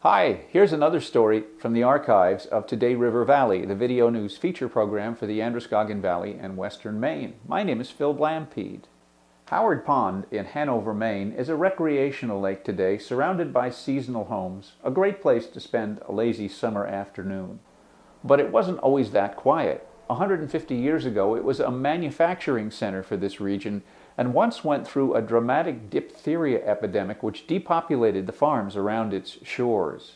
Hi, here's another story from the archives of Today River Valley, the video news feature program for the Androscoggin Valley and Western Maine. My name is Phil Blampede. Howard Pond in Hanover, Maine is a recreational lake today surrounded by seasonal homes, a great place to spend a lazy summer afternoon. But it wasn't always that quiet. 150 years ago, it was a manufacturing center for this region and once went through a dramatic diphtheria epidemic which depopulated the farms around its shores.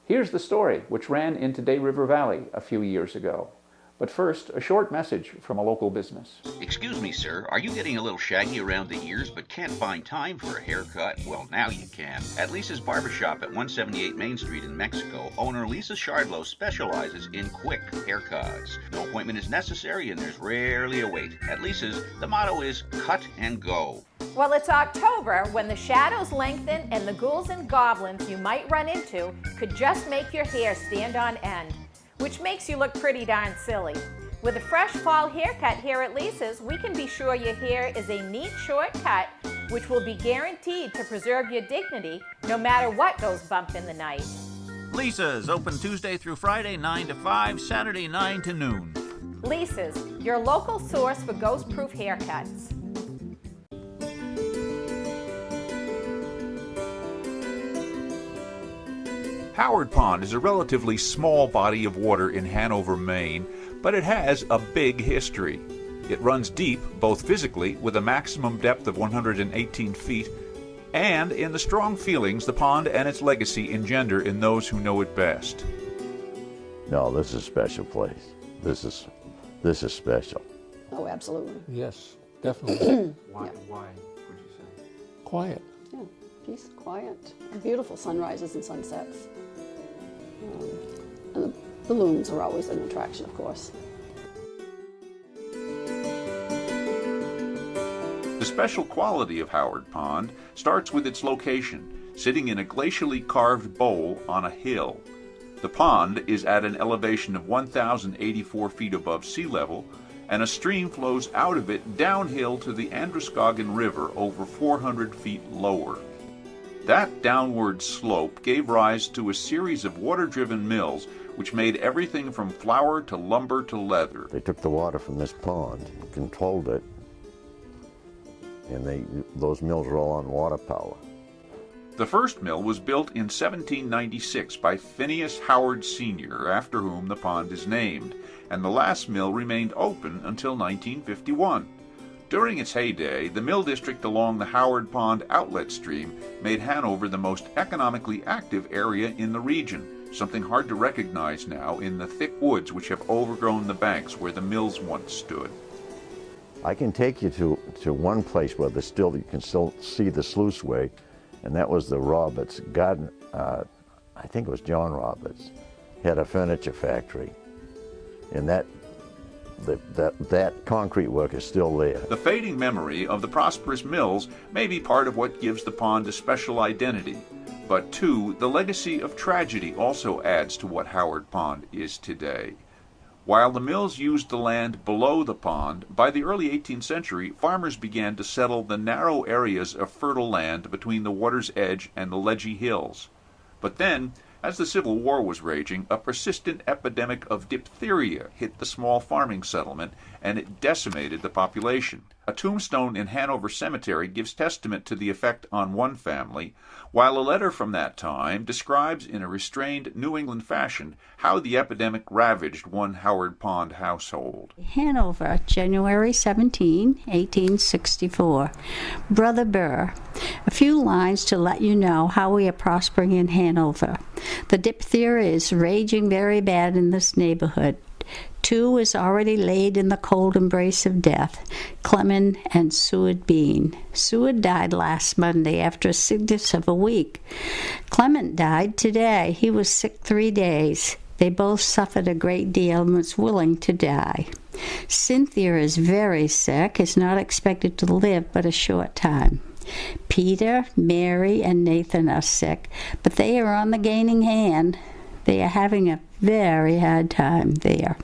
Here's the story, which ran in Today River Valley a few years ago. But first, a short message from a local business. Excuse me, sir. Are you getting a little shaggy around the ears but can't find time for a haircut? Well, now you can. At Lisa's Barbershop at 178 Main Street in Mexico, owner Lisa Shardlow specializes in quick haircuts. No appointment is necessary and there's rarely a wait. At Lisa's, the motto is cut and go. Well, it's October when the shadows lengthen and the ghouls and goblins you might run into could just make your hair stand on end, which makes you look pretty darn silly. With a fresh fall haircut here at Lisa's, we can be sure your hair is a neat short cut, which will be guaranteed to preserve your dignity no matter what goes bump in the night. Lisa's, open Tuesday through Friday, 9 to 5, Saturday, 9 to noon. Lisa's, your local source for ghost-proof haircuts. Howard Pond is a relatively small body of water in Hanover, Maine, but it has a big history. It runs deep, both physically, with a maximum depth of 118 feet, and in the strong feelings the pond and its legacy engender in those who know it best. No, this is a special place. This is special. Oh, absolutely. Yes, definitely. Why would you say? Quiet. Yeah, peace, quiet, and beautiful sunrises and sunsets. And the loons are always an attraction, of course. The special quality of Howard Pond starts with its location, sitting in a glacially carved bowl on a hill. The pond is at an elevation of 1,084 feet above sea level, and a stream flows out of it downhill to the Androscoggin River over 400 feet lower. That downward slope gave rise to a series of water-driven mills which made everything from flour to lumber to leather. They took the water from this pond, controlled it, and those mills were all on water power. The first mill was built in 1796 by Phineas Howard Sr., after whom the pond is named, and the last mill remained open until 1951. During its heyday, the mill district along the Howard Pond outlet stream made Hanover the most economically active area in the region, something hard to recognize now in the thick woods which have overgrown the banks where the mills once stood. I can take you to one place where you can still see the sluiceway, and that was the Roberts garden. I think it was John Roberts, had a furniture factory, and that concrete work is still there. The fading memory of the prosperous mills may be part of what gives the pond a special identity, but too, the legacy of tragedy also adds to what Howard Pond is today. While the mills used the land below the pond, by the early 18th century, farmers began to settle the narrow areas of fertile land between the water's edge and the ledgy hills. But then, as the Civil War was raging, a persistent epidemic of diphtheria hit the small farming settlement, and it decimated the population. A tombstone in Hanover Cemetery gives testament to the effect on one family, while a letter from that time describes in a restrained New England fashion how the epidemic ravaged one Howard Pond household. Hanover, January 17, 1864. Brother Burr, a few lines to let you know how we are prospering in Hanover. The diphtheria is raging very bad in this neighborhood. 2 is already laid in the cold embrace of death, Clement and Seward Bean. Seward died last Monday after a sickness of a week. Clement died today. He was sick 3 days. They both suffered a great deal and was willing to die. Cynthia is very sick, is not expected to live but a short time. Peter, Mary, and Nathan are sick, but they are on the gaining hand. They are having a very hard time there.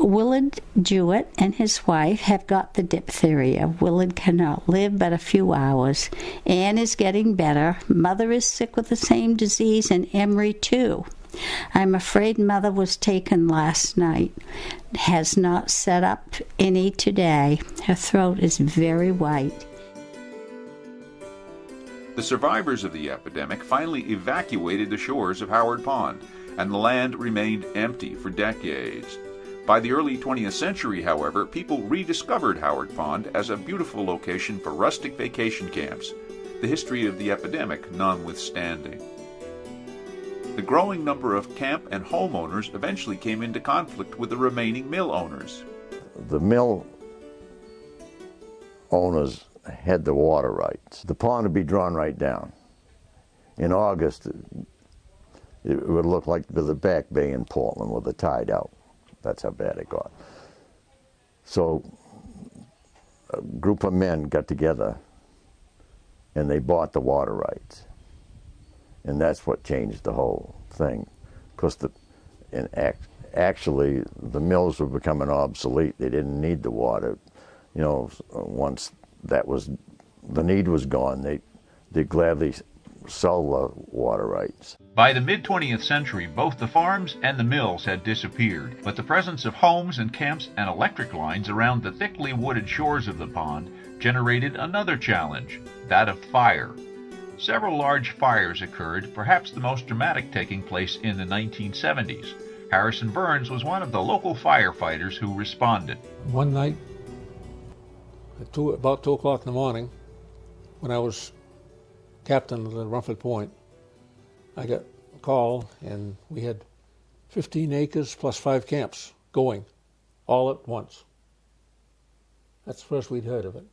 Willard Jewett and his wife have got the diphtheria. Willard cannot live but a few hours. Anne is getting better. Mother is sick with the same disease, and Emery too. I'm afraid Mother was taken last night. Has not set up any today. Her throat is very white. The survivors of the epidemic finally evacuated the shores of Howard Pond, and the land remained empty for decades. By the early 20th century, however, people rediscovered Howard Pond as a beautiful location for rustic vacation camps, the history of the epidemic notwithstanding. The growing number of camp and homeowners eventually came into conflict with the remaining mill owners. The mill owners had the water rights. The pond would be drawn right down. In August, it would look like the Back Bay in Portland with the tide out. That's how bad it got. So a group of men got together and they bought the water rights. And that's what changed the whole thing. Because actually the mills were becoming obsolete. They didn't need the water. You know, once the need was gone, they'd gladly sell the water rights. By the mid-20th century, both the farms and the mills had disappeared, but the presence of homes and camps and electric lines around the thickly wooded shores of the pond generated another challenge, that of fire. Several large fires occurred, perhaps the most dramatic taking place in the 1970s. Harrison Burns was one of the local firefighters who responded. One night, at about 2 o'clock in the morning, when I was captain of the Rumford Point, I got a call, and we had 15 acres plus 5 camps going all at once. That's the first we'd heard of it.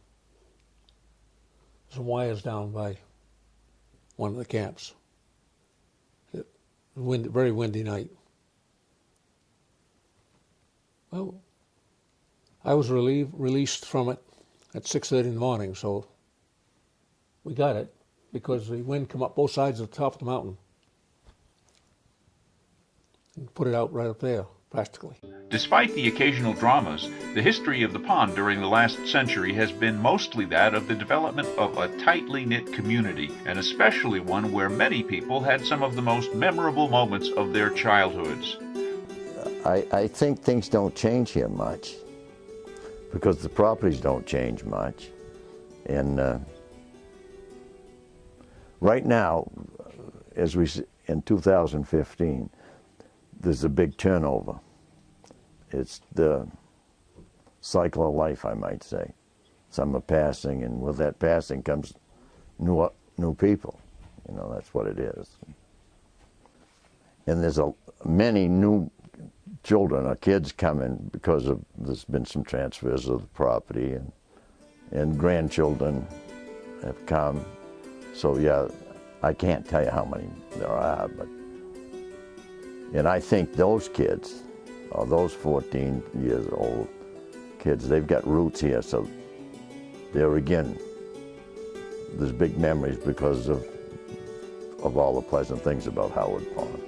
Some wires down by one of the camps. Very windy night. Well, I was released from it at 6:30 in the morning, so we got it because the wind come up both sides of the top of the mountain and put it out right up there, practically. Despite the occasional dramas, the history of the pond during the last century has been mostly that of the development of a tightly knit community, and especially one where many people had some of the most memorable moments of their childhoods. I think things don't change here much because the properties don't change much. And right now, as we in 2015, there's a big turnover. It's the cycle of life, I might say. Some are passing, and with that passing comes new people. You know, that's what it is. And there's many new children or kids coming because there's been some transfers of the property, and grandchildren have come. So yeah, I can't tell you how many there are, and I think those kids, or those 14 years old kids, they've got roots here, so there again, there's big memories because of all the pleasant things about Howard Pond.